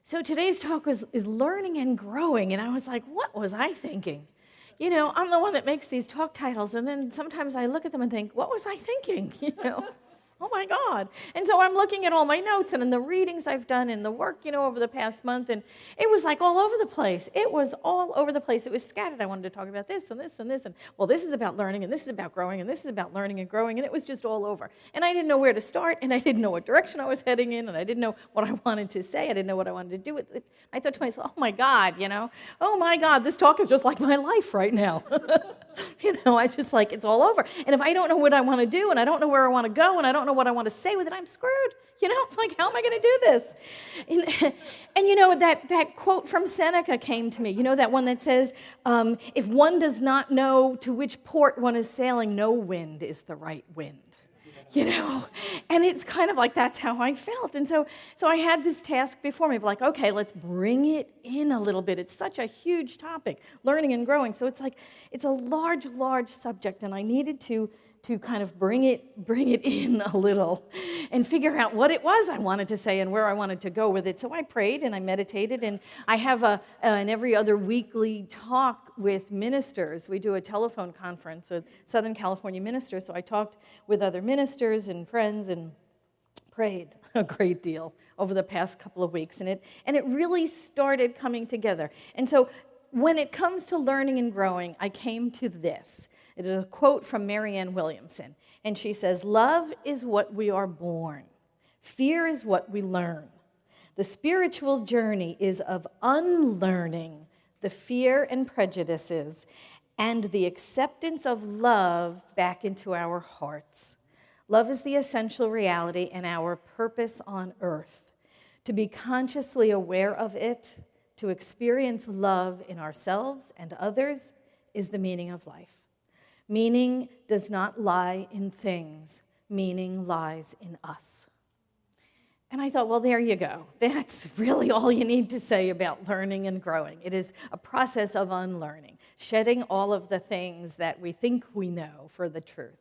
So today's talk is learning and growing, and I was like, what was I thinking? You know, I'm the one that makes these talk titles, and then sometimes I look at them and think, what was I thinking? You know, oh my God. And so I'm looking at all my notes and in the readings I've done and the work, over the past month, and it was like all over the place. It was all over the place. It was scattered. I wanted to talk about this and this and this, and well, this is about learning, and this is about growing, and this is about learning and growing, and it was just all over. And I didn't know where to start, and I didn't know what direction I was heading in, and I didn't know what I wanted to say. I didn't know what I wanted to do with it. I thought to myself, oh my God, oh my God, this talk is just like my life right now. I just like, it's all over. And if I don't know what I want to do, and I don't know where I want to go, and I don't know what I want to say with it, I'm screwed. It's like, how am I going to do this? And that quote from Seneca came to me, that one that says, if one does not know to which port one is sailing, no wind is the right wind. And it's kind of like that's how I felt. And so I had this task before me of like, okay, let's bring it in a little bit. It's such a huge topic, learning and growing. So it's like, it's a large, large subject, and I needed to kind of bring it in a little and figure out what it was I wanted to say and where I wanted to go with it. So I prayed and I meditated, and I have an every other weekly talk with ministers. We do a telephone conference with Southern California ministers, so I talked with other ministers and friends and prayed a great deal over the past couple of weeks, and it really started coming together. And so when it comes to learning and growing, I came to this. It is a quote from Marianne Williamson, and she says, "Love is what we are born. Fear is what we learn. The spiritual journey is of unlearning the fear and prejudices and the acceptance of love back into our hearts. Love is the essential reality and our purpose on earth. To be consciously aware of it, to experience love in ourselves and others is the meaning of life. Meaning does not lie in things. Meaning lies in us." And I thought, well, there you go. That's really all you need to say about learning and growing. It is a process of unlearning, shedding all of the things that we think we know for the truth.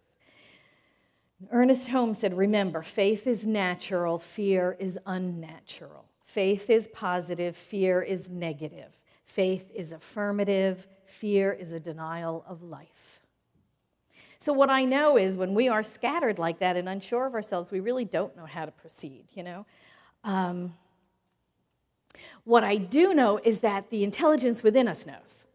Ernest Holmes said, "Remember, faith is natural, fear is unnatural. Faith is positive, fear is negative. Faith is affirmative, fear is a denial of life." So what I know is when we are scattered like that and unsure of ourselves, we really don't know how to proceed, What I do know is that the intelligence within us knows.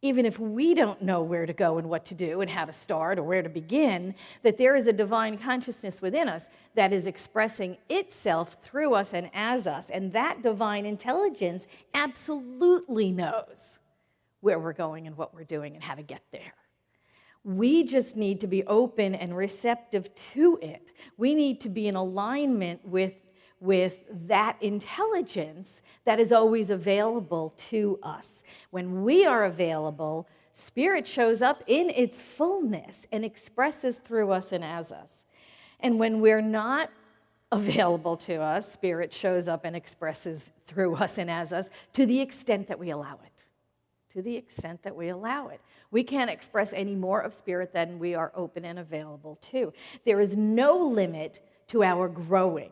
Even if we don't know where to go and what to do and how to start or where to begin, that there is a divine consciousness within us that is expressing itself through us and as us, and that divine intelligence absolutely knows where we're going and what we're doing and how to get there. We just need to be open and receptive to it. We need to be in alignment with that intelligence that is always available to us. When we are available, Spirit shows up in its fullness and expresses through us and as us. And when we're not available to us, Spirit shows up and expresses through us and as us to the extent that we allow it. To the extent that we allow it. We can't express any more of Spirit than we are open and available to. There is no limit to our growing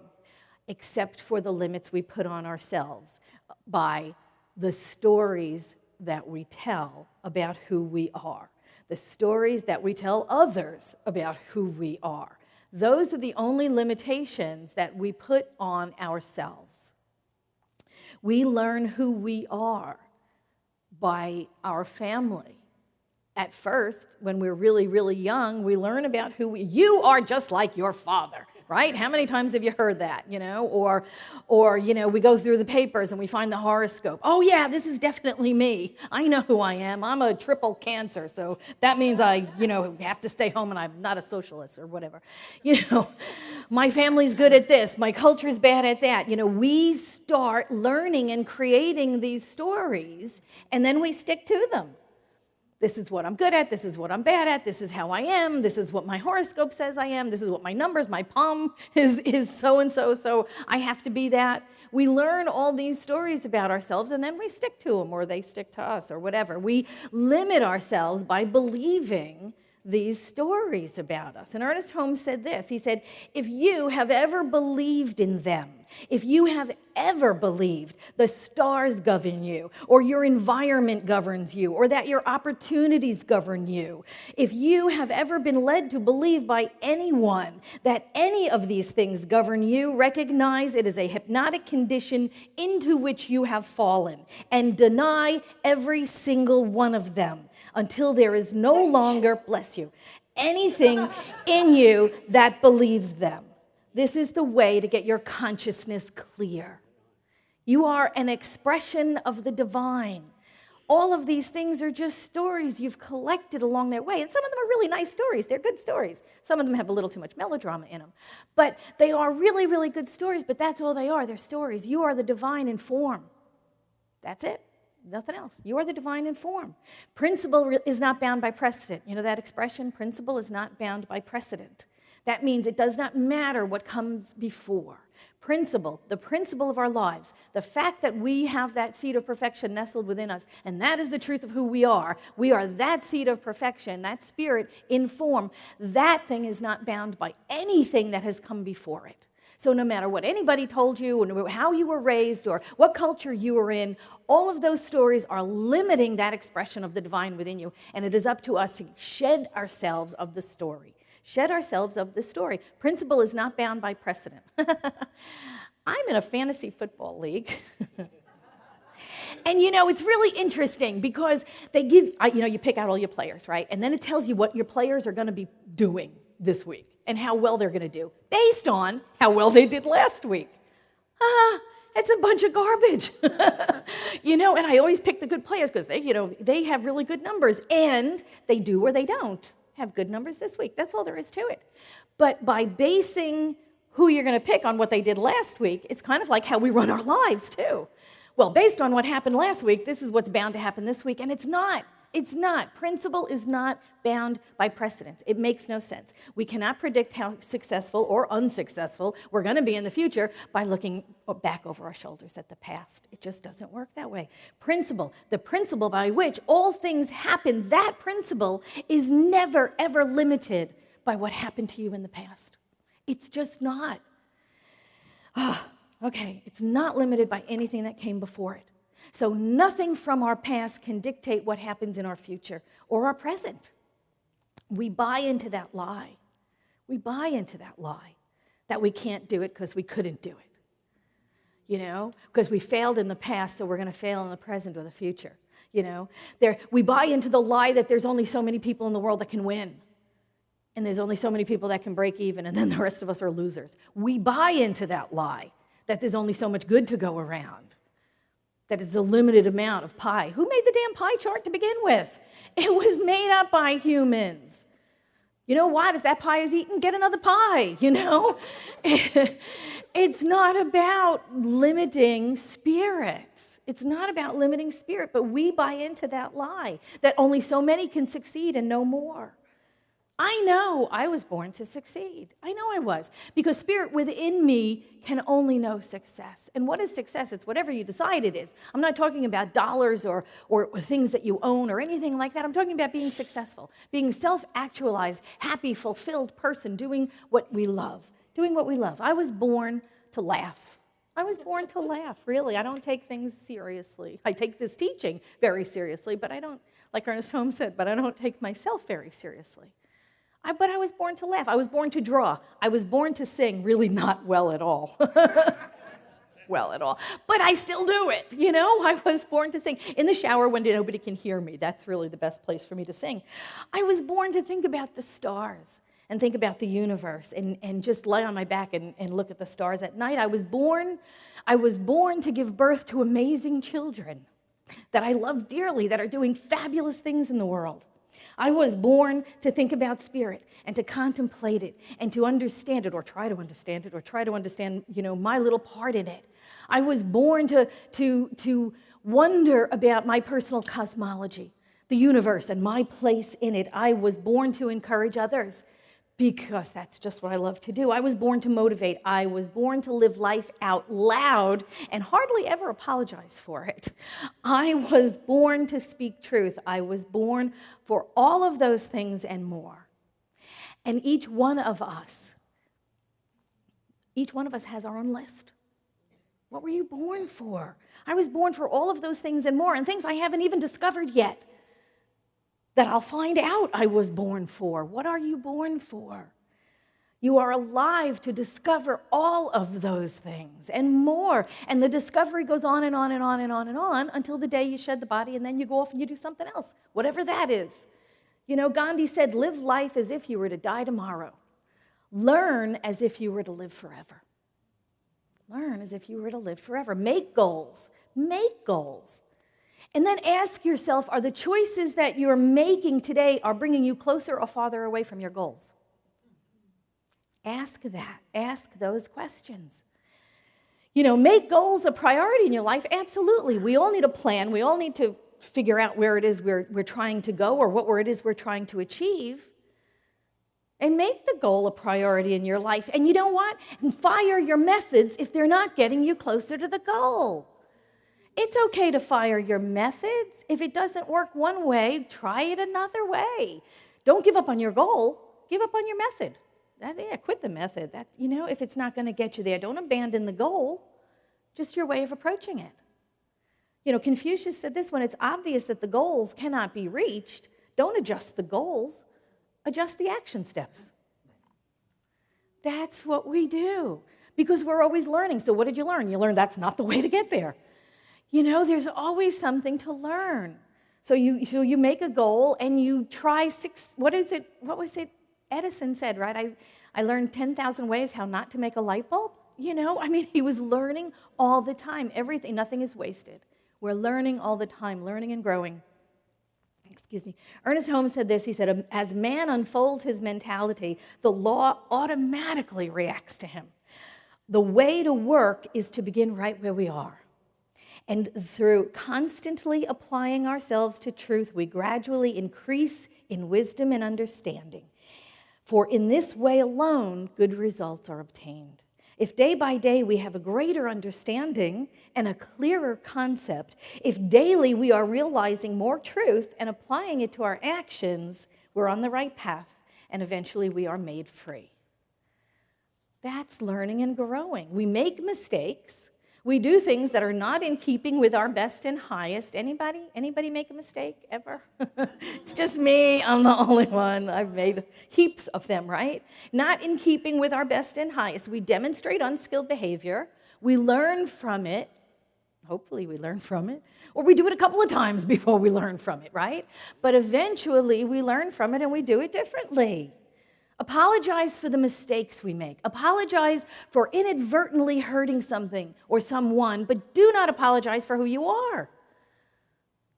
except for the limits we put on ourselves by the stories that we tell about who we are, the stories that we tell others about who we are. Those are the only limitations that we put on ourselves. We learn who we are by our family. At first, when we're really, really young, we learn about you are just like your father, right? How many times have you heard that, Or we go through the papers and we find the horoscope. Oh yeah, this is definitely me. I know who I am. I'm a triple Cancer, so that means I, have to stay home and I'm not a socialist or whatever. My family's good at this. My culture's bad at that. We start learning and creating these stories, and then we stick to them. This is what I'm good at, this is what I'm bad at, this is how I am, this is what my horoscope says I am, this is what my numbers, my palm is so-and-so, so I have to be that. We learn all these stories about ourselves, and then we stick to them, or they stick to us, or whatever. We limit ourselves by believing these stories about us. And Ernest Holmes said this. He said, if you have ever believed in them, if you have ever believed the stars govern you, or your environment governs you, or that your opportunities govern you, if you have ever been led to believe by anyone that any of these things govern you, recognize it is a hypnotic condition into which you have fallen, and deny every single one of them until there is no longer, bless you, anything in you that believes them. This is the way to get your consciousness clear. You are an expression of the divine. All of these things are just stories you've collected along their way. And some of them are really nice stories. They're good stories. Some of them have a little too much melodrama in them. But they are really, really good stories, but that's all they are. They're stories. You are the divine in form. That's it. Nothing else. You are the divine in form. Principle is not bound by precedent. You know that expression? Principle is not bound by precedent. That means it does not matter what comes before. Principle, the principle of our lives, the fact that we have that seed of perfection nestled within us, and that is the truth of who we are. We are that seed of perfection, that spirit in form. That thing is not bound by anything that has come before it. So no matter what anybody told you, or how you were raised, or what culture you were in, all of those stories are limiting that expression of the divine within you, and it is up to us to shed ourselves of the story. Shed ourselves of the story. Principle is not bound by precedent. I'm in a fantasy football league. And it's really interesting because they give, you pick out all your players, right? And then it tells you what your players are going to be doing this week and how well they're going to do based on how well they did last week. It's a bunch of garbage. And I always pick the good players because they have really good numbers, and they do or they don't have good numbers this week. That's all there is to it. But by basing who you're going to pick on what they did last week, it's kind of like how we run our lives too. Well, based on what happened last week, this is what's bound to happen this week, and it's not. It's not. Principle is not bound by precedence. It makes no sense. We cannot predict how successful or unsuccessful we're going to be in the future by looking back over our shoulders at the past. It just doesn't work that way. Principle, the principle by which all things happen, that principle is never, ever limited by what happened to you in the past. It's just not. Okay, it's not limited by anything that came before it. So nothing from our past can dictate what happens in our future or our present. We buy into that lie. We buy into that lie that we can't do it because we couldn't do it. Because we failed in the past, so we're going to fail in the present or the future. We buy into the lie that there's only so many people in the world that can win. And there's only so many people that can break even, and then the rest of us are losers. We buy into that lie that there's only so much good to go around. That it's a limited amount of pie. Who made the damn pie chart to begin with? It was made up by humans. You know what? If that pie is eaten, get another pie, It's not about limiting spirit. It's not about limiting spirit, but we buy into that lie that only so many can succeed and no more. I know I was born to succeed. I know I was. Because spirit within me can only know success. And what is success? It's whatever you decide it is. I'm not talking about dollars or things that you own or anything like that. I'm talking about being successful, being self-actualized, happy, fulfilled person, doing what we love. Doing what we love. I was born to laugh. I was born to laugh, really. I don't take things seriously. I take this teaching very seriously, but I don't, like Ernest Holmes said, but I don't take myself very seriously. But I was born to laugh. I was born to draw. I was born to sing, really not well at all. Well at all. But I still do it, I was born to sing. In the shower when nobody can hear me, that's really the best place for me to sing. I was born to think about the stars and think about the universe and just lie on my back and look at the stars at night. I was born to give birth to amazing children that I love dearly, that are doing fabulous things in the world. I was born to think about spirit and to contemplate it and to understand it or try to understand my little part in it. I was born to wonder about my personal cosmology, the universe and my place in it. I was born to encourage others because that's just what I love to do. I was born to motivate. I was born to live life out loud and hardly ever apologize for it. I was born to speak truth. I was born for all of those things and more. And each one of us has our own list. What were you born for? I was born for all of those things and more, and things I haven't even discovered yet that I'll find out I was born for. What are you born for? You are alive to discover all of those things and more. And the discovery goes on and on and on and on and on until the day you shed the body, and then you go off and you do something else, whatever that is. You know, Gandhi said, live life as if you were to die tomorrow. Learn as if you were to live forever. Learn as if you were to live forever. Make goals. Make goals. And then ask yourself, are the choices that you're making today are bringing you closer or farther away from your goals? Ask that. Ask those questions. You know, make goals a priority in your life. Absolutely. We all need a plan. We all need to figure out where it is we're trying to go or what it is we're trying to achieve. And make the goal a priority in your life. And you know what? And fire your methods if they're not getting you closer to the goal. It's okay to fire your methods. If it doesn't work one way, try it another way. Don't give up on your goal. Give up on your method. Quit the method. If it's not going to get you there, don't abandon the goal. Just your way of approaching it. You know, Confucius said this: when it's obvious that the goals cannot be reached, don't adjust the goals. Adjust the action steps. That's what we do because we're always learning. So what did you learn? You learned that's not the way to get there. You know, there's always something to learn. So you make a goal and you try what was it Edison said, right? I learned 10,000 ways how not to make a light bulb. You know, I mean, he was learning all the time. Everything, nothing is wasted. We're learning all the time, learning and growing. Excuse me. Ernest Holmes said this. He said, as man unfolds his mentality, the law automatically reacts to him. The way to work is to begin right where we are. And through constantly applying ourselves to truth, we gradually increase in wisdom and understanding. For in this way alone, good results are obtained. If day by day we have a greater understanding and a clearer concept, if daily we are realizing more truth and applying it to our actions, we're on the right path, and eventually we are made free. That's learning and growing. We make mistakes. We do things that are not in keeping with our best and highest. Anybody make a mistake ever? It's just me. I'm the only one. I've made heaps of them, right? Not in keeping with our best and highest. We demonstrate unskilled behavior. We learn from it. Hopefully we learn from it. Or we do it a couple of times before we learn from it, right? But eventually we learn from it and we do it differently. Apologize for the mistakes we make. Apologize for inadvertently hurting something or someone, but do not apologize for who you are.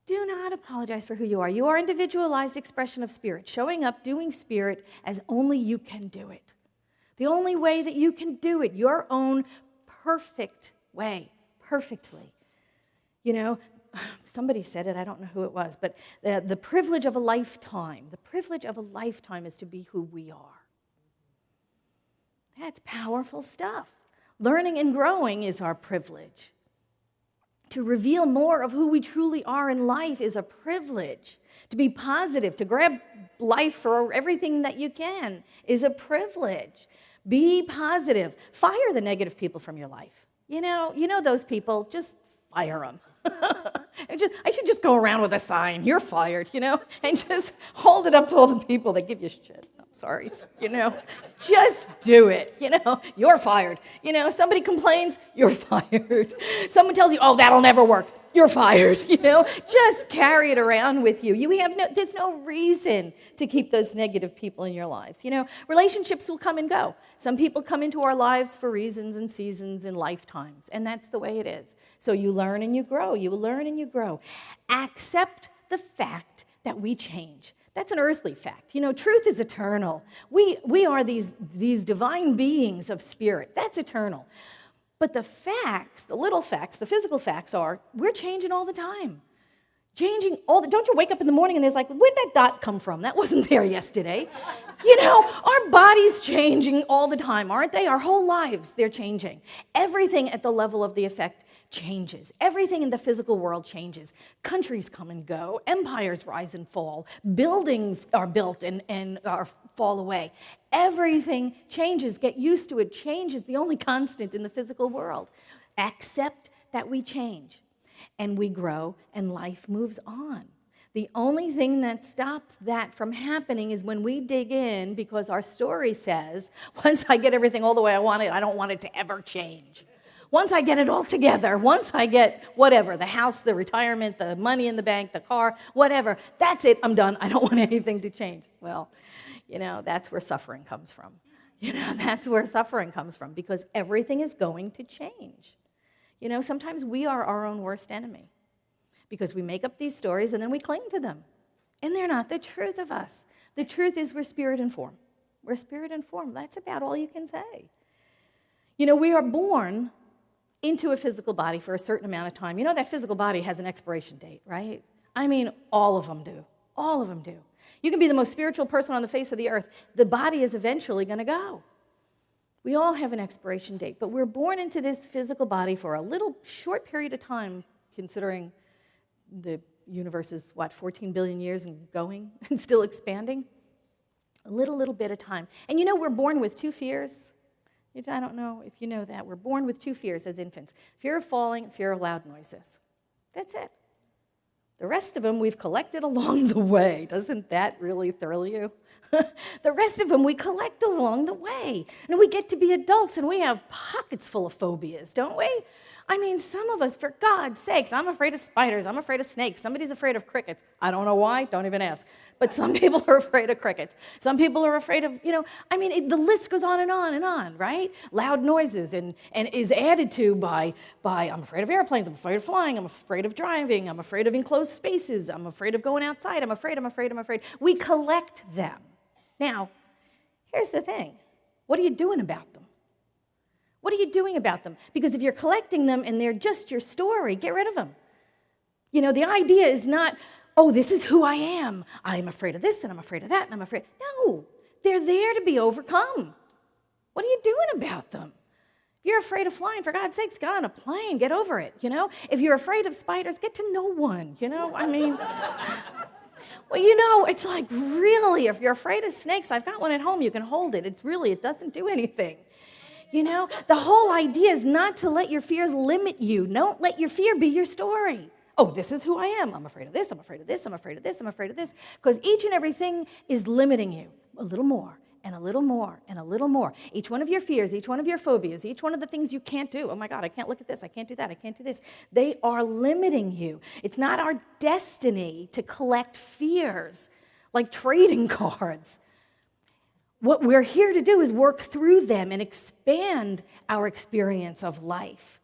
Do not apologize for who you are. You are individualized expression of spirit, showing up, doing spirit as only you can do it. The only way that you can do it, your own perfect way, perfectly. You know, somebody said it, I don't know who it was, but the privilege of a lifetime is to be who we are. That's powerful stuff. Learning and growing is our privilege. To reveal more of who we truly are in life is a privilege. To be positive, to grab life for everything that you can is a privilege. Be positive. Fire the negative people from your life. You know those people, just fire them. I should just go around with a sign, you're fired, and just hold it up to all the people that give you shit. I'm sorry, just do it, you're fired. Somebody complains, you're fired. Someone tells you, oh, that'll never work, you're fired, just carry it around with you. There's no reason to keep those negative people in your lives. Relationships will come and go. Some people come into our lives for reasons and seasons and lifetimes, and that's the way it is. So you learn and you grow. You learn and you grow. Accept the fact that we change. That's an earthly fact. Truth is eternal. We are these divine beings of spirit. That's eternal. But the facts, the little facts, the physical facts are we're changing all the time. Changing don't you wake up in the morning and there's like, where'd that dot come from? That wasn't there yesterday. Our bodies changing all the time, aren't they? Our whole lives, they're changing. Everything at the level of the effect changes. Everything in the physical world changes. Countries come and go. Empires rise and fall. Buildings are built and fall away. Everything changes. Get used to it. Change is the only constant in the physical world. Accept that we change and we grow and life moves on. The only thing that stops that from happening is when we dig in, because our story says, once I get everything all the way I want it, I don't want it to ever change. Once I get it all together, once I get whatever, the house, the retirement, the money in the bank, the car, whatever, that's it, I'm done. I don't want anything to change. Well, that's where suffering comes from. That's where suffering comes from, because everything is going to change. Sometimes we are our own worst enemy because we make up these stories and then we cling to them. And they're not the truth of us. The truth is we're spirit and form. We're spirit and form. That's about all you can say. We are born into a physical body for a certain amount of time. That physical body has an expiration date, right? I mean, all of them do. All of them do. You can be the most spiritual person on the face of the earth. The body is eventually going to go. We all have an expiration date, but we're born into this physical body for a little short period of time, considering the universe is, 14 billion years and going and still expanding? A little bit of time. And we're born with two fears. I don't know if you know that. We're born with two fears as infants. Fear of falling, fear of loud noises. That's it. The rest of them we've collected along the way. Doesn't that really thrill you? The rest of them we collect along the way. And we get to be adults and we have pockets full of phobias, don't we? I mean, some of us, for God's sakes, I'm afraid of spiders, I'm afraid of snakes, somebody's afraid of crickets. I don't know why, don't even ask. But some people are afraid of crickets. Some people are afraid of, the list goes on and on and on, right? Loud noises and is added to by I'm afraid of airplanes, I'm afraid of flying, I'm afraid of driving, I'm afraid of enclosed spaces, I'm afraid of going outside, I'm afraid. We collect them. Now, here's the thing. What are you doing about them? What are you doing about them? Because if you're collecting them and they're just your story, get rid of them. The idea is not, oh, this is who I am. I'm afraid of this and I'm afraid of that and I'm afraid. No, they're there to be overcome. What are you doing about them? If you're afraid of flying, for God's sakes, get on a plane, get over it, If you're afraid of spiders, get to know one, Well, it's like, really, if you're afraid of snakes, I've got one at home, you can hold it. It doesn't do anything. The whole idea is not to let your fears limit you. Don't let your fear be your story. Oh, this is who I am. I'm afraid of this, I'm afraid of this, I'm afraid of this, I'm afraid of this. Because each and everything is limiting you a little more and a little more and a little more. Each one of your fears, each one of your phobias, each one of the things you can't do. Oh my God, I can't look at this, I can't do that, I can't do this. They are limiting you. It's not our destiny to collect fears like trading cards. What we're here to do is work through them and expand our experience of life.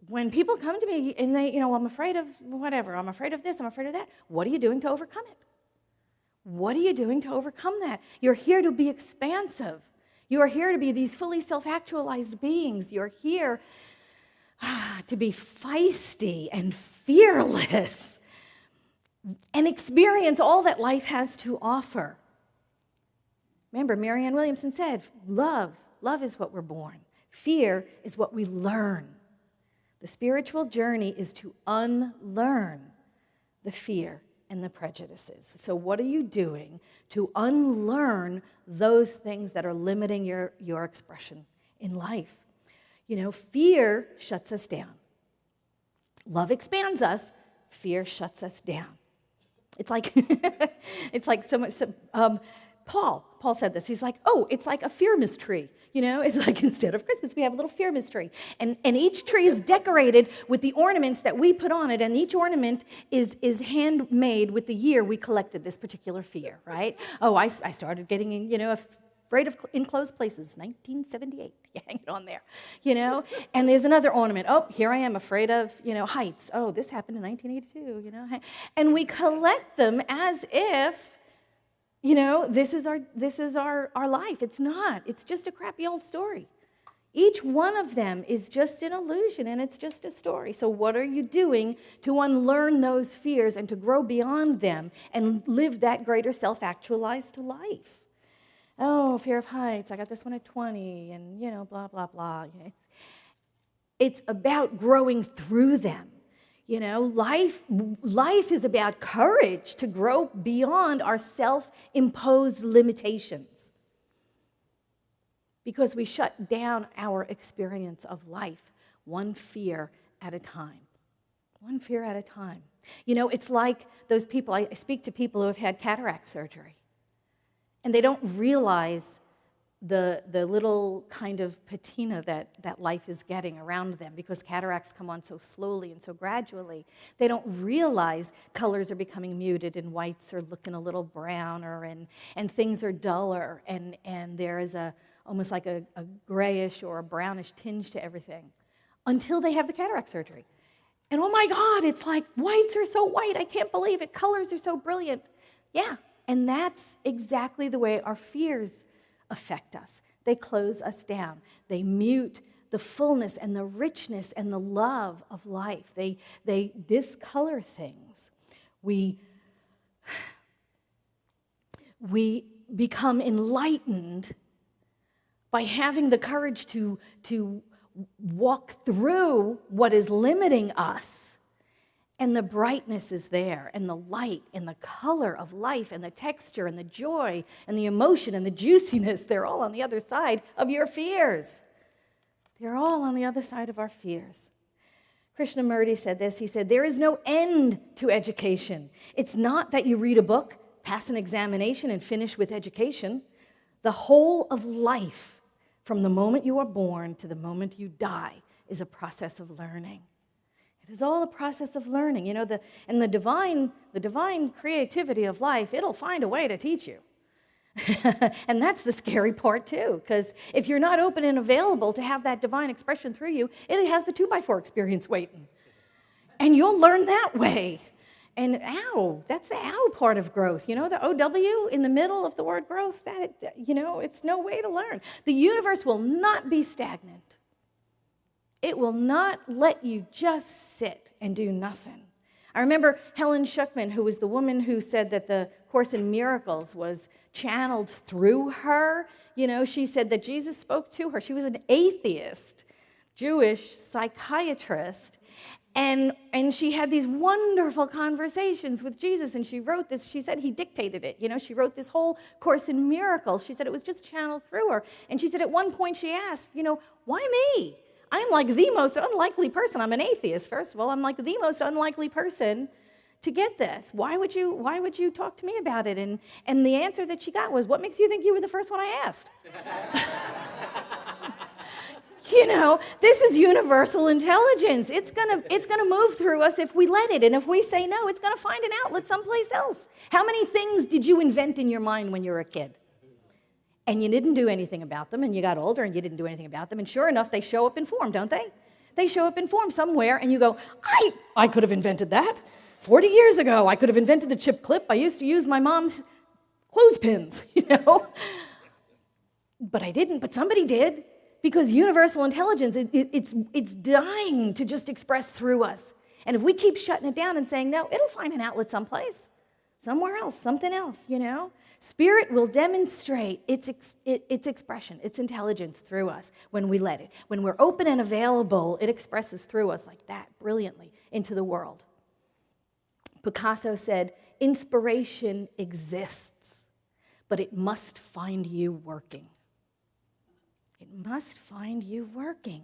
When people come to me and they, I'm afraid of whatever, I'm afraid of this, I'm afraid of that, what are you doing to overcome it? What are you doing to overcome that? You're here to be expansive. You are here to be these fully self-actualized beings. You're here to be feisty and fearless and experience all that life has to offer. Remember, Marianne Williamson said, love is what we're born. Fear is what we learn. The spiritual journey is to unlearn the fear and the prejudices. So what are you doing to unlearn those things that are limiting your expression in life? Fear shuts us down. Love expands us. Fear shuts us down. It's like so much. Paul said this. He's like, oh, it's like a Fearmas tree. It's like instead of Christmas, we have a little Fearmas tree. And each tree is decorated with the ornaments that we put on it, and each ornament is handmade with the year we collected this particular fear, right? Oh, I started getting, afraid of enclosed places, 1978. You hang it on there, And there's another ornament. Oh, here I am, afraid of, heights. Oh, this happened in 1982, And we collect them as if, this is our life. It's not. It's just a crappy old story. Each one of them is just an illusion, and it's just a story. So what are you doing to unlearn those fears and to grow beyond them and live that greater self-actualized life? Oh, fear of heights, I got this one at 20, and, blah, blah, blah. It's about growing through them. Life is about courage to grow beyond our self-imposed limitations. Because we shut down our experience of life one fear at a time. One fear at a time. It's like those people, I speak to people who have had cataract surgery, and they don't realize the little kind of patina that life is getting around them, because cataracts come on so slowly and so gradually. They don't realize colors are becoming muted and whites are looking a little browner and things are duller and there is almost like a grayish or a brownish tinge to everything until they have the cataract surgery. And oh my God, it's like whites are so white, I can't believe it. Colors are so brilliant. Yeah, and that's exactly the way our fears affect us. They close us down. They mute the fullness and the richness and the love of life. They discolor things. We become enlightened by having the courage to walk through what is limiting us. And the brightness is there, and the light, and the color of life, and the texture, and the joy, and the emotion, and the juiciness, they're all on the other side of your fears. They're all on the other side of our fears. Krishnamurti said this. He said, there is no end to education. It's not that you read a book, pass an examination, and finish with education. The whole of life, from the moment you are born to the moment you die, is a process of learning. It is all a process of learning. The divine creativity of life, it'll find a way to teach you. And that's the scary part too, because if you're not open and available to have that divine expression through you, it has the 2x4 experience waiting. And you'll learn that way. And ow, that's the ow part of growth. The OW in the middle of the word growth, it's no way to learn. The universe will not be stagnant. It will not let you just sit and do nothing. I remember Helen Schuckman, who was the woman who said that the Course in Miracles was channeled through her. She said that Jesus spoke to her. She was an atheist, Jewish psychiatrist. And she had these wonderful conversations with Jesus, and she wrote this. She said he dictated it. She wrote this whole Course in Miracles. She said it was just channeled through her. And she said at one point she asked, why me? I'm like the most unlikely person. I'm an atheist, first of all. I'm like the most unlikely person to get this. Why would you talk to me about it? And the answer that she got was, what makes you think you were the first one I asked? This is universal intelligence. It's gonna move through us if we let it. And if we say no, it's gonna find an outlet someplace else. How many things did you invent in your mind when you were a kid? And you didn't do anything about them, and you got older and you didn't do anything about them. And sure enough, they show up in form, don't they? They show up in form somewhere, and you go, I could have invented that. 40 years ago, I could have invented the chip clip. I used to use my mom's clothespins, But I didn't, but somebody did. Because universal intelligence, it's dying to just express through us. And if we keep shutting it down and saying, no, it'll find an outlet someplace, somewhere else, something else, Spirit will demonstrate its expression, its intelligence through us when we let it. When we're open and available, it expresses through us like that, brilliantly, into the world. Picasso said, inspiration exists, but it must find you working. It must find you working.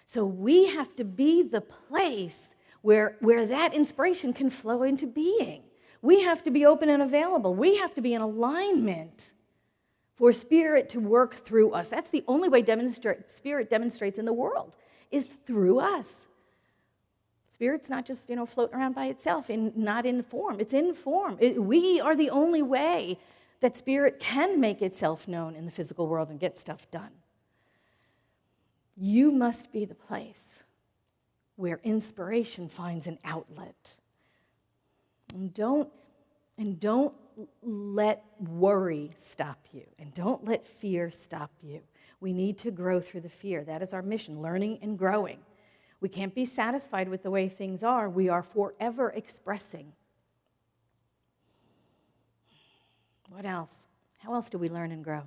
So we have to be the place where that inspiration can flow into being. We have to be open and available. We have to be in alignment for Spirit to work through us. That's the only way Spirit demonstrates in the world, is through us. Spirit's not just, floating around by itself, not in form. It's in form. We are the only way that Spirit can make itself known in the physical world and get stuff done. You must be the place where inspiration finds an outlet. And don't let worry stop you, and don't let fear stop you. We need to grow through the fear. That is our mission, learning and growing. We can't be satisfied with the way things are. We are forever expressing. What else? How else do we learn and grow?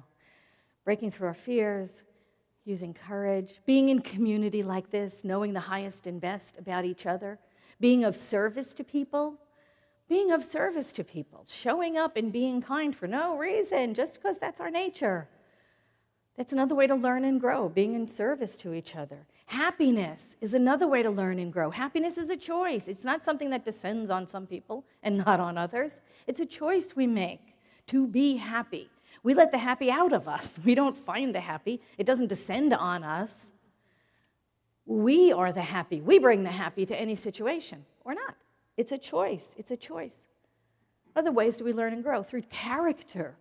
Breaking through our fears, using courage, being in community like this, knowing the highest and best about each other, being of service to people, showing up and being kind for no reason, just because that's our nature. That's another way to learn and grow, being in service to each other. Happiness is another way to learn and grow. Happiness is a choice. It's not something that descends on some people and not on others. It's a choice we make to be happy. We let the happy out of us. We don't find the happy. It doesn't descend on us. We are the happy. We bring the happy to any situation or not. It's a choice. It's a choice. Other ways do we learn and grow? Through character,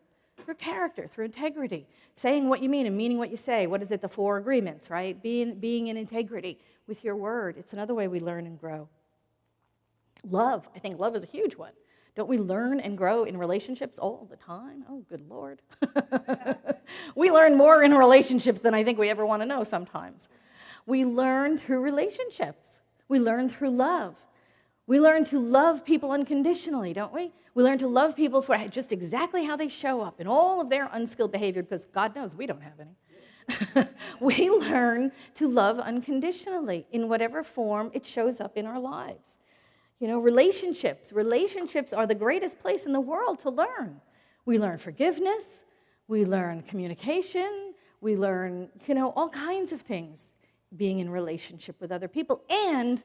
through integrity, saying what you mean and meaning what you say. What is it? The 4 agreements, right? Being in integrity with your word. It's another way we learn and grow. Love. I think love is a huge one. Don't we learn and grow in relationships all the time? Oh, good Lord. We learn more in relationships than I think we ever want to know sometimes. We learn through relationships. We learn through love. We learn to love people unconditionally, don't we? We learn to love people for just exactly how they show up in all of their unskilled behavior, because God knows we don't have any. We learn to love unconditionally in whatever form it shows up in our lives. You know, relationships are the greatest place in the world to learn. We learn forgiveness, we learn communication, we learn, all kinds of things being in relationship with other people. And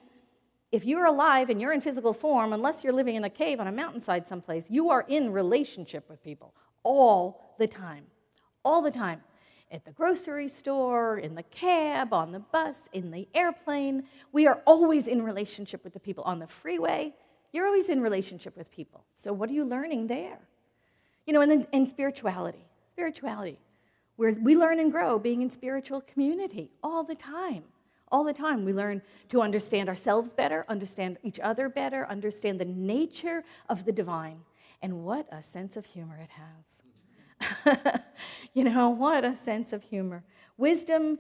if you're alive and you're in physical form, unless you're living in a cave on a mountainside someplace, you are in relationship with people all the time. All the time. At the grocery store, in the cab, on the bus, in the airplane. We are always in relationship with the people. On the freeway, you're always in relationship with people. So what are you learning there? And then in spirituality, where we learn and grow being in spiritual community all the time. All the time, we learn to understand ourselves better, understand each other better, understand the nature of the divine. And what a sense of humor it has. What a sense of humor. Wisdom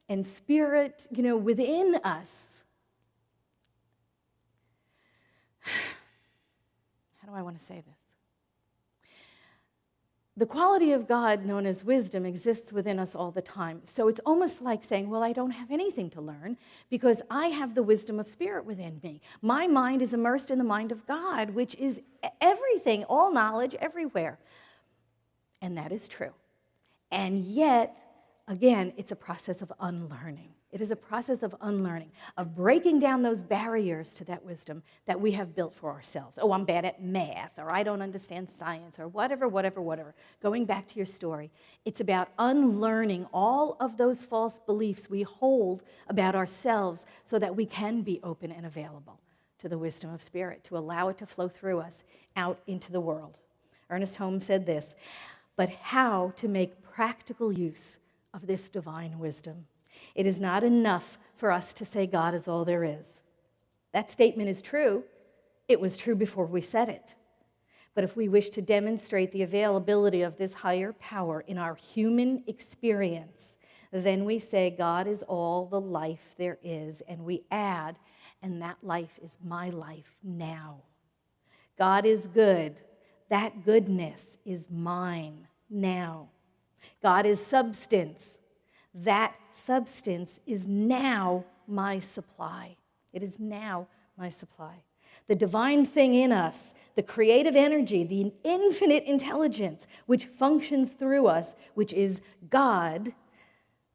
and spirit, within us. How do I want to say this? The quality of God known as wisdom exists within us all the time. So it's almost like saying, well, I don't have anything to learn because I have the wisdom of spirit within me. My mind is immersed in the mind of God, which is everything, all knowledge, everywhere. And that is true. And yet, again, it's a process of unlearning. It is a process of unlearning, of breaking down those barriers to that wisdom that we have built for ourselves. Oh, I'm bad at math, or I don't understand science, or whatever. Going back to your story, it's about unlearning all of those false beliefs we hold about ourselves so that we can be open and available to the wisdom of spirit, to allow it to flow through us out into the world. Ernest Holmes said this, but how to make practical use of this divine wisdom. It is not enough for us to say God is all there is. That statement is true. It was true before we said it. But if we wish to demonstrate the availability of this higher power in our human experience, then we say God is all the life there is, and we add, and that life is my life now. God is good. That goodness is mine now. God is substance. That substance is now my supply. It is now my supply. The divine thing in us, the creative energy, the infinite intelligence which functions through us, which is God,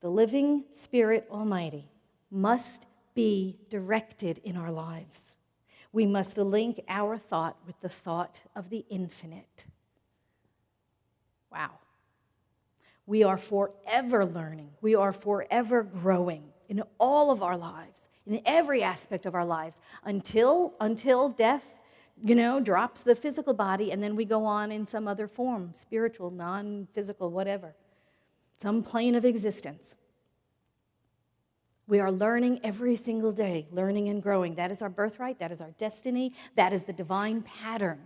the living Spirit Almighty, must be directed in our lives. We must link our thought with the thought of the infinite. Wow. We are forever learning. We are forever growing in all of our lives, in every aspect of our lives, until death, drops the physical body, and then we go on in some other form, spiritual, non-physical, whatever, some plane of existence. We are learning every single day, learning and growing. That is our birthright. That is our destiny. That is the divine pattern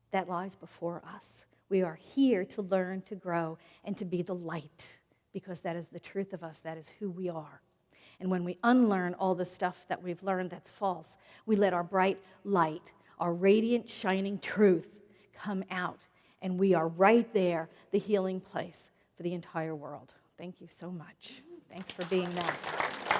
that lies before us. We are here to learn, to grow, and to be the light because that is the truth of us. That is who we are. And when we unlearn all the stuff that we've learned that's false, we let our bright light, our radiant, shining truth come out. And we are right there, the healing place for the entire world. Thank you so much. Thanks for being that.